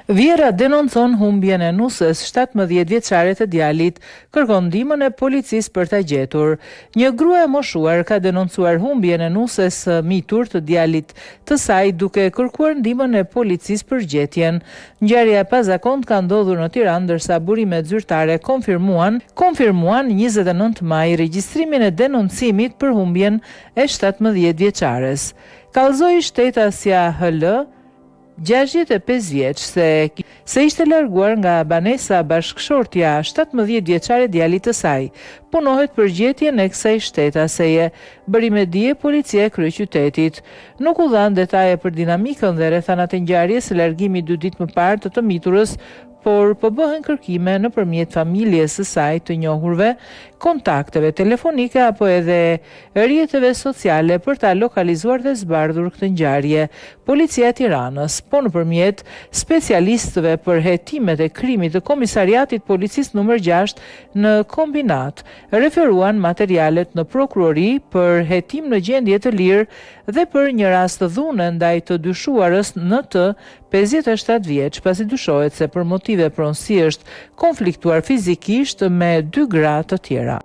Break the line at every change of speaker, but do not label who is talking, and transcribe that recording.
Vjera denoncon humbjen e nusës 17 vjeçare të djalit, kërkon ndihmën e policisë për ta gjetur. Një grua e moshuar ka denoncuar humbjen e nusës së mitur të djalit të saj duke kërkuar ndihmën e policisë për gjetjen. Ngjarja e pazakontë ka ndodhur në Tiranë, ndërsa burimet zyrtare konfirmuan 29 maj regjistrimin e denoncimit për humbjen e 17 vjeçares. Kallëzoi shtetësja HL 65 vjeç se ishte larguar nga banesa bashkëshortja 17 vjeçare djalit të saj. Punohet për gjetjen e kësaj shtetaseje. Bëri me dije policia e kryeqytetit. Nuk u dhan detaje për dinamikën dhe rrethanat e ngjarjes së largimit 2 ditë më parë të miturës, por po bëhen kërkime nëpërmjet familjes së saj të njohurve, kontakteve telefonike apo edhe rrjeteve sociale për ta lokalizuar dhe zbardhur këtë ngjarje. Policia e Tiranës, po nëpërmjet specialistëve për hetimet e krimit të Komisariatit Policisë numër 6 në Kombinat, referuan materialet në prokurori për hetim në gjendje të lirë dhe për një rast të dhune ndaj të dyshuarës NT, 57 vjeç, pasi dyshohet se për motive pronësie është konfliktuar fizikisht me 2 gra të tjera.